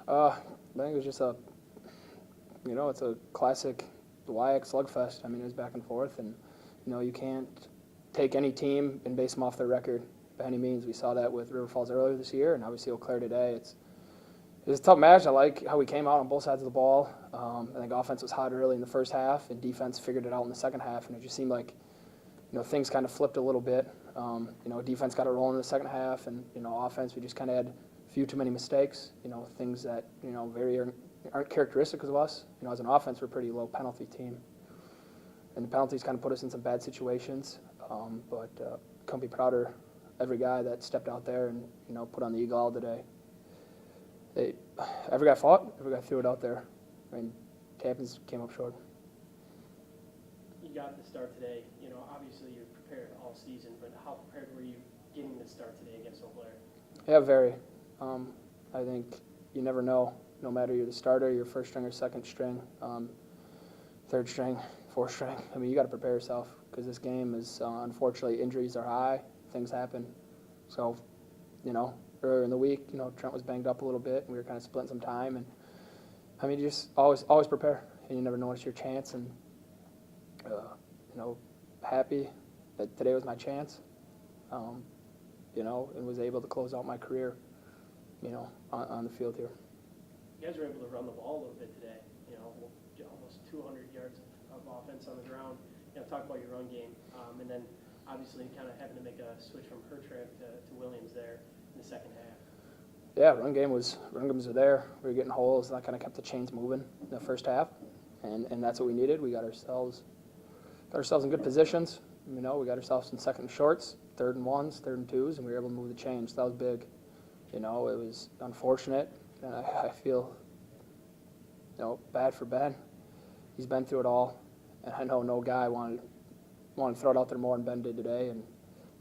I think it was just it's a classic WIAC slugfest. I mean, it was back and forth, and you can't take any team and base them off their record by any means. We saw that with River Falls earlier this year, and now we see Eau Claire today. It was a tough match. I like how we came out on both sides of the ball. I think offense was hot early in the first half, and defense figured it out in the second half, and it just seemed like things kind of flipped a little bit. Defense got it rolling in the second half, and offense, we just kind of had a few too many mistakes. Things that very aren't characteristic of us. As an offense, we're a pretty low penalty team, and the penalties kind of put us in some bad situations. But couldn't be prouder of every guy that stepped out there and put on the eagle owl today. Every guy fought, every guy threw it out there. I mean, Tampans came up short. You got the start today. Obviously you're prepared all season, but how prepared were you getting the start today against Eau Claire? Yeah, very. I think you never know, no matter you're the starter, you're first string or second string, third string, fourth string. I mean, you got to prepare yourself because this game is, unfortunately, injuries are high, things happen. So, earlier in the week, Trent was banged up a little bit, and we were kind of splitting some time. And I mean, you just always prepare, and you never know it's your chance. And happy that today was my chance, and was able to close out my career, on the field here. You guys were able to run the ball a little bit today. Almost 200 yards of offense on the ground. Talk about your run game, and then obviously kind of having to make a switch from Hertrand to Williams there in the second half. Yeah, run games were there. We were getting holes. That kind of kept the chains moving in the first half, and that's what we needed. We got ourselves in good positions. We got ourselves in second and shorts, third and ones, third and twos, and we were able to move the chains. So that was big. It was unfortunate, and I feel bad for Ben. He's been through it all, and I know no guy wanted to throw it out there more than Ben did today, and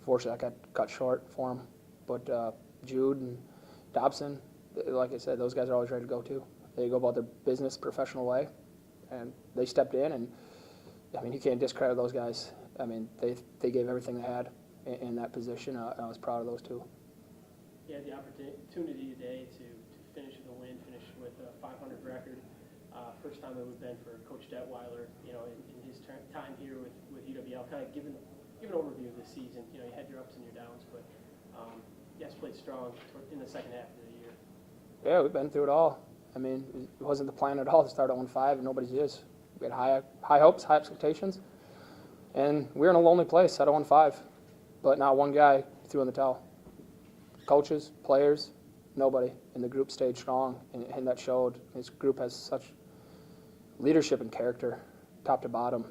fortunately I got cut short for him. But Jude and Dobson, like I said, those guys are always ready to go too. They go about their business professional way, and they stepped in, and I mean, you can't discredit those guys. I mean, they gave everything they had in that position. I was proud of those two. You had the opportunity today to finish with a win, finish with a 500 record. First time it would have been for Coach Detweiler, in his time here with UWL. Kind of give an overview of the season. You had your ups and your downs, but you guys played strong in the second half of the year. Yeah, we've been through it all. I mean, it wasn't the plan at all to start at 1-5, and nobody's is. We had high hopes, high expectations, and we were in a lonely place at 1-5, but not one guy threw in the towel. Coaches, players, nobody, and the group stayed strong, and that showed. This group has such leadership and character, top to bottom,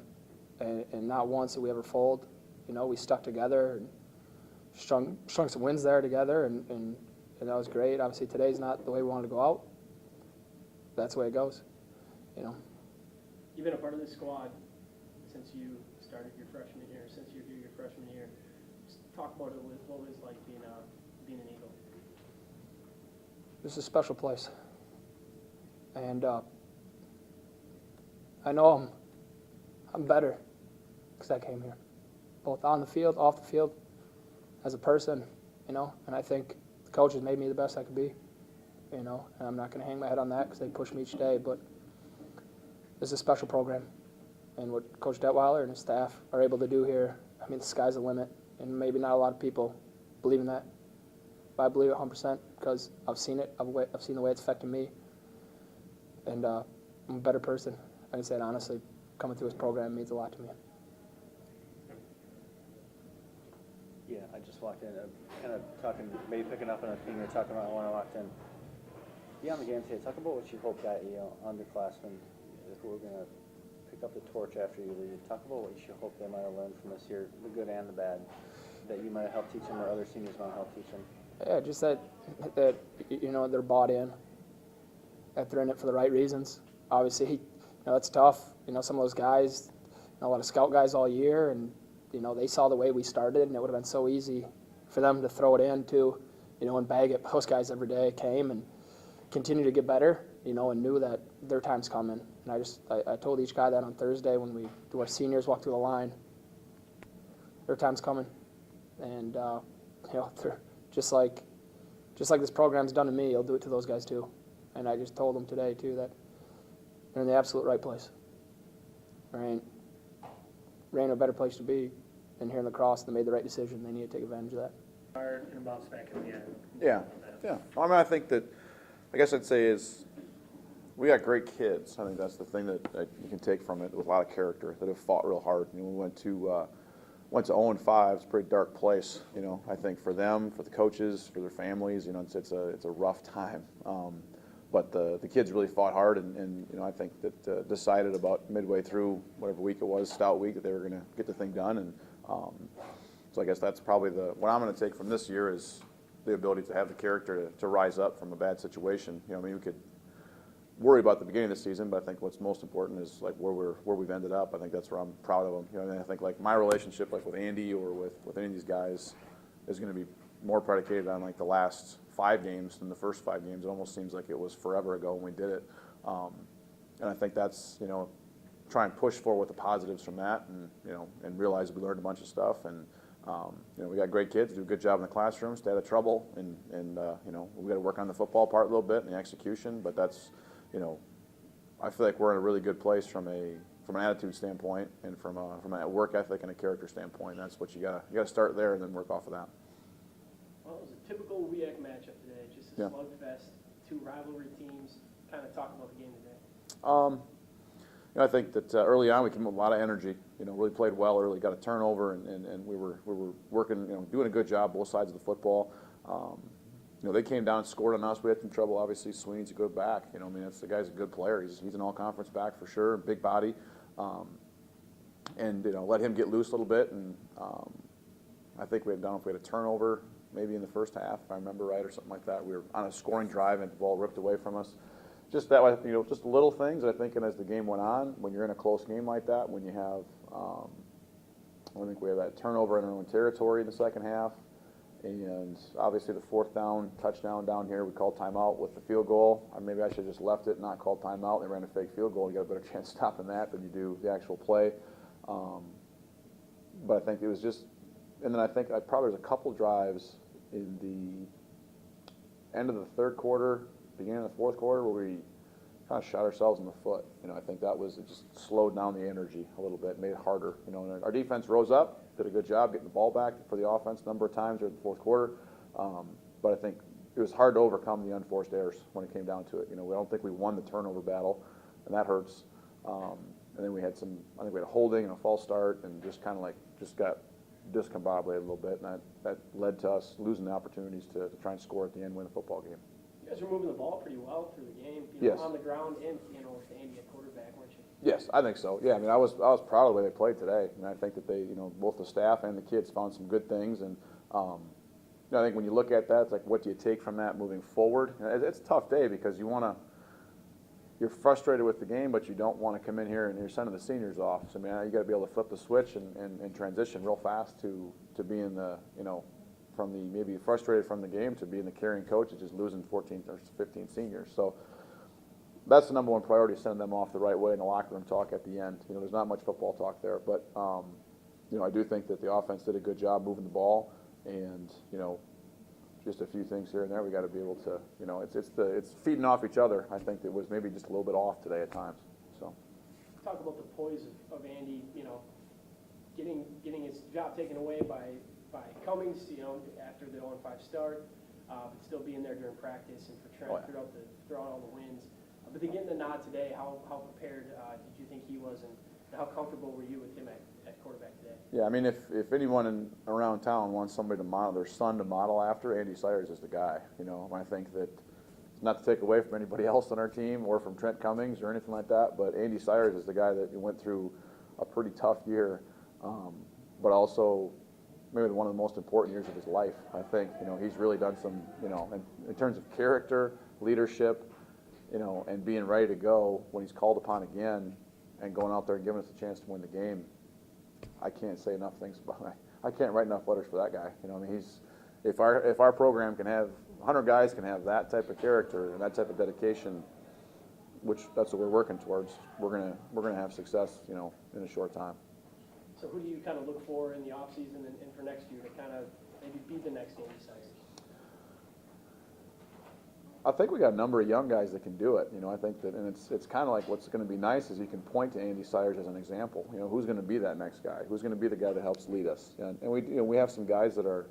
and not once did we ever fold. We stuck together and strung some wins there together, and that was great. Obviously, today's not the way we wanted to go out. That's the way it goes, You've been a part of this squad since you started your freshman year, since you're here your freshman year. Just talk about it, what it was like being an Eagle. This is a special place, and I know I'm better because I came here, both on the field, off the field, as a person, and I think the coaches made me the best I could be, and I'm not going to hang my head on that because they push me each day, but this is a special program, and what Coach Detweiler and his staff are able to do here, I mean, the sky's the limit, and maybe not a lot of people believe in that, but I believe it 100% because I've seen it, I've seen the way it's affected me, and I'm a better person. I can say it honestly, coming through this program means a lot to me. Yeah, I just walked in, kind of talking, maybe picking up on a theme you're talking about when I walked in. Beyond the game today, talk about what you hope that, underclassmen who are going to pick up the torch after you leave, talk about what you hope they might have learned from this year, the good and the bad, that you might have helped teach them or other seniors might help teach them. Yeah, just that they're bought in, that they're in it for the right reasons. Obviously, it's tough. Some of those guys, a lot of scout guys all year, and they saw the way we started, and it would have been so easy for them to throw it in too, and bag it. Those guys every day came and continue to get better, and knew that their time's coming. And I told each guy that on Thursday when we do our seniors walk through the line. Their time's coming, and they're just like this program's done to me. I'll do it to those guys too. And I just told them today, too, that they're in the absolute right place. There ain't a better place to be than here in La Crosse. They made the right decision. They need to take advantage of that. And bounce back in the end. Yeah, yeah. I mean, I think that, I guess I'd say is, we got great kids. I think that's the thing that you can take from it, with a lot of character, that have fought real hard. You know, we went to 0-5. It's a pretty dark place. You know, I think for them, for the coaches, for their families, you know, it's a rough time. But the kids really fought hard, and you know, I think that decided about midway through whatever week it was, Stout Week, that they were going to get the thing done. And so I guess that's probably what I'm going to take from this year is the ability to have the character to rise up from a bad situation. You know, I mean, we could worry about the beginning of the season, but I think what's most important is like where we've ended up. I think that's where I'm proud of them. You know, and I think like my relationship like with Andy or with any of these guys is going to be more predicated on like the last 5 games than the first 5 games. It almost seems like it was forever ago when we did it. And I think that's, you know, try and push forward with the positives from that, and you know, and realize we learned a bunch of stuff. And you know, we got great kids, do a good job in the classroom, stay out of trouble, and you know, we got to work on the football part a little bit and the execution. But that's, you know, I feel like we're in a really good place from an attitude standpoint and from a work ethic and a character standpoint. That's what you got to start there and then work off of that. Well, it was a typical WEAC matchup today, just a Yeah. slugfest, 2 rivalry teams. Kind of talk about the game today. You know, I think that early on we came with a lot of energy. You know, really played well early, got a turnover, and we were working, you know, doing a good job both sides of the football. You know, they came down and scored on us. We had some trouble. Obviously, Sweeney's a good back. You know, I mean, the guy's a good player. He's an all-conference back for sure, big body, and you know, let him get loose a little bit. And I think we had done if we had a turnover maybe in the first half, if I remember right, or something like that. We were on a scoring drive and the ball ripped away from us. Just that way, you know, just little things. I think, and as the game went on, when you're in a close game like that, when you have, I think we had that turnover in our own territory in the second half, and obviously the 4th down touchdown down here, we called timeout with the field goal. Or maybe I should have just left it, not called timeout. They ran a fake field goal. You got a better chance stopping that than you do the actual play. But I think it was just, and then I think probably there's a couple drives in the end of the 3rd quarter, beginning of the 4th quarter, where we kind of shot ourselves in the foot. You know, I think that was, it just slowed down the energy a little bit, made it harder. You know, and our defense rose up, did a good job getting the ball back for the offense a number of times during the 4th quarter. But I think it was hard to overcome the unforced errors when it came down to it. You know, I don't think we won the turnover battle, and that hurts. And then we had I think we had a holding and a false start, and just kind of just got discombobulated a little bit, and that led to us losing the opportunities to try and score at the end, win the football game. You guys were moving the ball pretty well through the game, Yes. on the ground and, with Andy at quarterback, weren't you? Yes, I think so. Yeah, I mean, I was proud of the way they played today, and I think that they, you know, both the staff and the kids found some good things. And you know, I think when you look at that, it's like, what do you take from that moving forward? And it's a tough day because you're frustrated with the game, but you don't want to come in here and you're sending the seniors off. So, I mean, you got to be able to flip the switch and transition real fast to being the, you know, from the maybe frustrated from the game to being the carrying coach and just losing 14 or 15 seniors. So that's the number one priority, sending them off the right way in the locker room talk at the end. You know, there's not much football talk there, but you know, I do think that the offense did a good job moving the ball, and you know, just a few things here and there. We got to be able to, you know, it's feeding off each other. I think it was maybe just a little bit off today at times. So Talk about the poise of Andy, you know, getting his job taken away by Cummings, you know, after the 0-5 start, but still being there during practice and for Trent throughout all the wins. But then getting the nod today, how prepared did you think he was, and how comfortable were you with him at quarterback today? yeah, I mean, if anyone around town wants somebody to model their son to model after, Andy Sayers is the guy. You know, I think that, not to take away from anybody else on our team or from Trent Cummings or anything like that, but Andy Sayers is the guy that went through a pretty tough year, but also maybe one of the most important years of his life. I think, you know, he's really done some, you know, in terms of character, leadership, you know, and being ready to go when he's called upon again and going out there and giving us a chance to win the game. I can't say enough things about him. I can't write enough letters for that guy. You know, I mean, if our program can have 100 guys can have that type of character and that type of dedication, which that's what we're working towards, we're gonna have success, you know, in a short time. So who do you kind of look for in the offseason and for next year to kind of maybe be the next Andy Sayers? I think we got a number of young guys that can do it. You know, I think that, and it's kind of like what's going to be nice is you can point to Andy Sayers as an example. You know, who's going to be that next guy? Who's going to be the guy that helps lead us? And we, you know, we have some guys that are.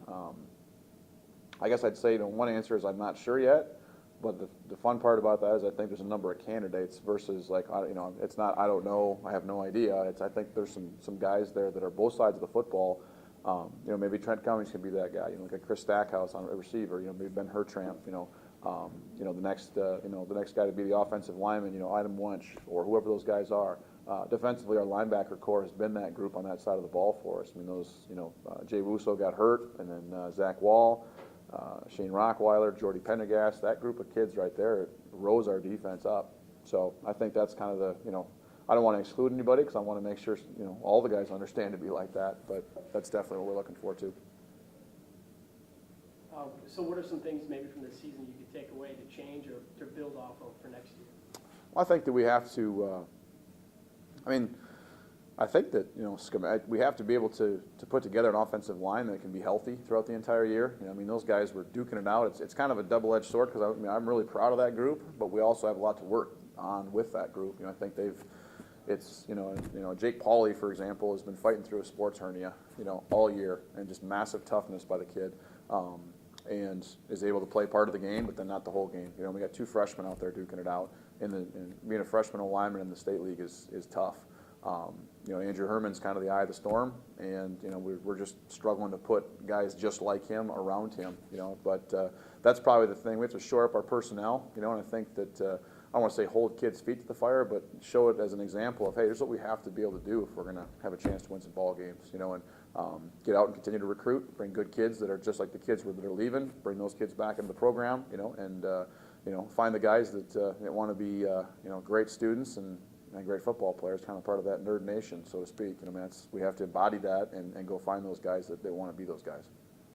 I guess I'd say, you know, one answer is I'm not sure yet, but the fun part about that is I think there's a number of candidates versus like, you know, it's not I don't know, I have no idea. It's I think there's some guys there that are both sides of the football. You know, maybe Trent Cummings could be that guy. You know, like a Chris Stackhouse on a receiver. You know, maybe Ben Hertramp. You know, the next guy to be the offensive lineman. You know, Adam Wunsch or whoever those guys are. Defensively, our linebacker core has been that group on that side of the ball for us. I mean, those, you know, Jay Wusso got hurt, and then Zach Wall. Shane Rockweiler, Jordy Pendergast, that group of kids right there rose our defense up. So I think that's kind of the, you know, I don't want to exclude anybody because I want to make sure, you know, all the guys understand to be like that, but that's definitely what we're looking forward to. So what are some things maybe from this season you could take away to change or to build off of for next year? Well, I think that we have to, I think that, you know, we have to be able to put together an offensive line that can be healthy throughout the entire year. You know, I mean, those guys were duking it out. It's kind of a double-edged sword because I'm really proud of that group, but we also have a lot to work on with that group. You know, I think Jake Pauley, for example, has been fighting through a sports hernia, you know, all year, and just massive toughness by the kid, and is able to play part of the game, but then not the whole game. You know, we got 2 freshmen out there duking it out, and being a freshman lineman in the state league is tough. You know, Andrew Herman's kind of the eye of the storm, and you know we're just struggling to put guys just like him around him. You know, but that's probably the thing. We have to shore up our personnel. You know, and I think that I don't want to say hold kids' feet to the fire, but show it as an example of hey, here's what we have to be able to do if we're going to have a chance to win some ball games. You know, and get out and continue to recruit, bring good kids that are just like the kids that are leaving, bring those kids back into the program. You know, and you know, find the guys that want to be you know, great students and great football players, kind of part of that nerd nation, so to speak. You know, we have to embody that and go find those guys that want to be those guys.